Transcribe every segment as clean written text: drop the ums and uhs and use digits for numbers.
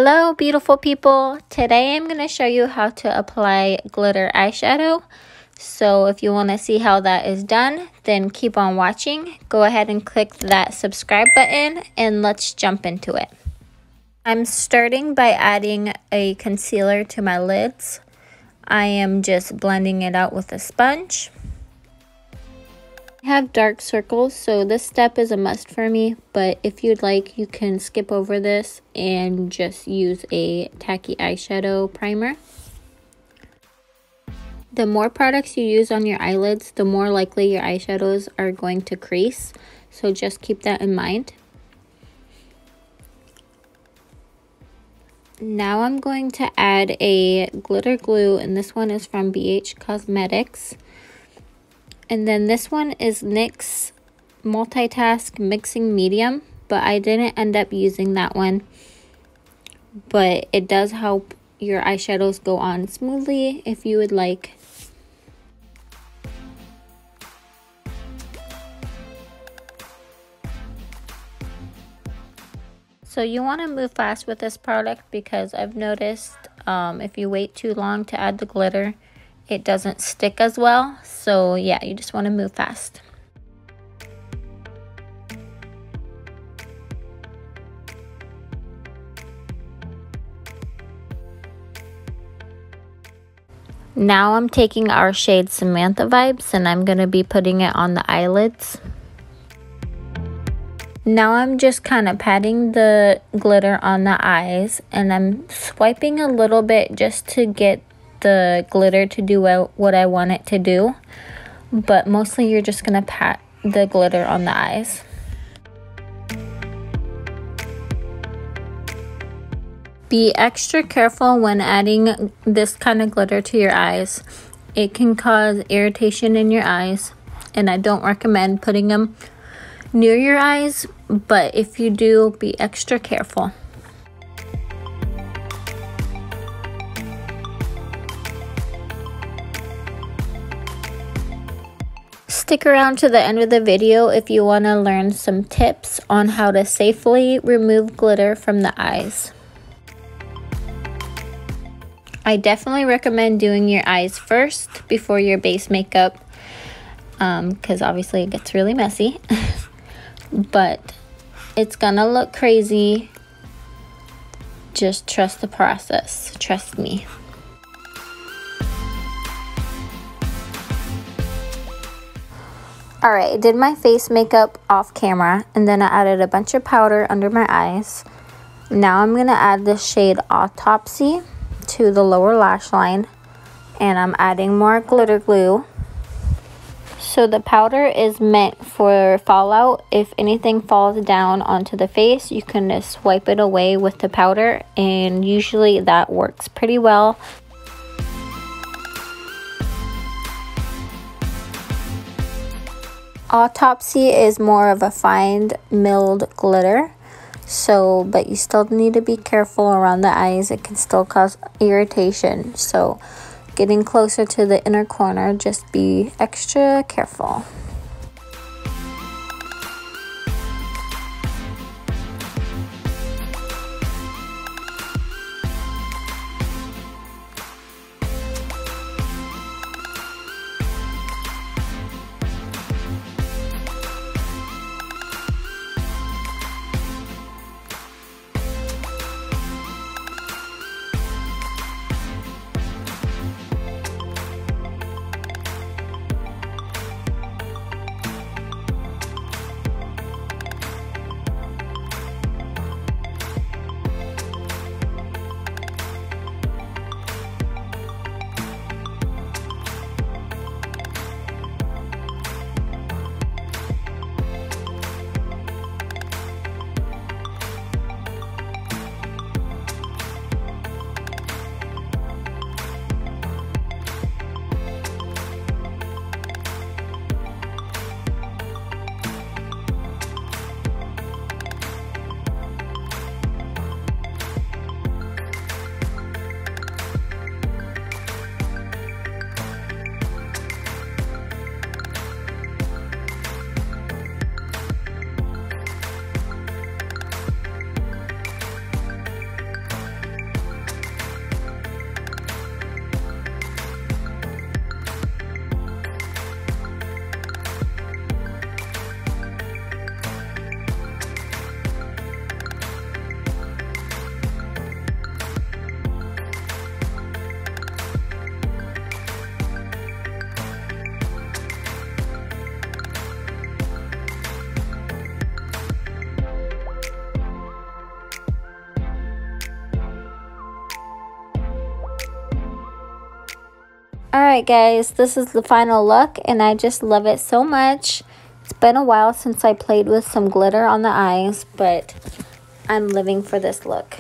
Hello beautiful people, today I'm going to show you how to apply glitter eyeshadow. So if you want to see how that is done, then keep on watching. Go ahead and click that subscribe button and let's jump into it. I'm starting by adding a concealer to my lids. I am just blending it out with a sponge. I have dark circles, so this step is a must for me, but if you'd like, you can skip over this and just use a tacky eyeshadow primer. The more products you use on your eyelids, the more likely your eyeshadows are going to crease, so just keep that in mind. Now I'm going to add a glitter glue, and this one is from Cosmetics. And then this one is NYX Multitask Mixing Medium, but I didn't end up using that one. But it does help your eyeshadows go on smoothly if you would like. So you want to move fast with this product because I've noticed if you wait too long to add the glitter, it doesn't stick as well. So yeah, you just want to move fast. Now I'm taking our shade Samantha Vibes and I'm going to be putting it on the eyelids. Now I'm just kind of patting the glitter on the eyes and I'm swiping a little bit just to get the glitter to do what I want it to do, but mostly you're just gonna pat the glitter on the eyes. Be extra careful when adding this kind of glitter to your eyes. It can cause irritation in your eyes, and I don't recommend putting them near your eyes, but if you do, be extra careful. Stick around to the end of the video if you want to learn some tips on how to safely remove glitter from the eyes. I definitely recommend doing your eyes first before your base makeup because obviously it gets really messy. But it's gonna look crazy. Just trust the process. Trust me. Alright, I did my face makeup off camera and then I added a bunch of powder under my eyes. Now I'm going to add the shade Autopsy to the lower lash line and I'm adding more glitter glue. So the powder is meant for fallout. If anything falls down onto the face, you can just wipe it away with the powder and usually that works pretty well. Autopsy is more of a fine milled glitter, but you still need to be careful around the eyes. It can still cause irritation, so getting closer to the inner corner, just be extra careful. Alright guys, this is the final look and I just love it so much. It's been a while since I played with some glitter on the eyes, but I'm living for this look.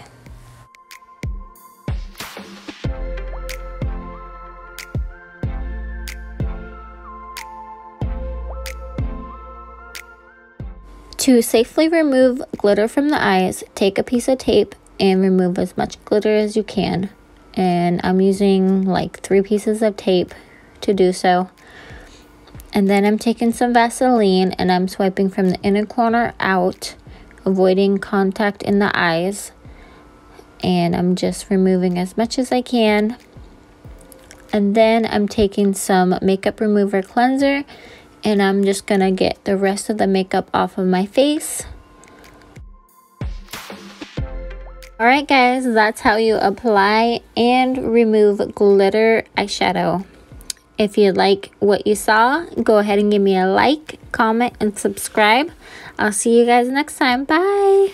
To safely remove glitter from the eyes, take a piece of tape and remove as much glitter as you can. And I'm using like 3 pieces of tape to do so. And then I'm taking some Vaseline and I'm swiping from the inner corner out, avoiding contact in the eyes. And I'm just removing as much as I can. And then I'm taking some makeup remover cleanser and I'm just gonna get the rest of the makeup off of my face. Alright guys, that's how you apply and remove glitter eyeshadow. If you like what you saw, go ahead and give me a like, comment, and subscribe. I'll see you guys next time. Bye!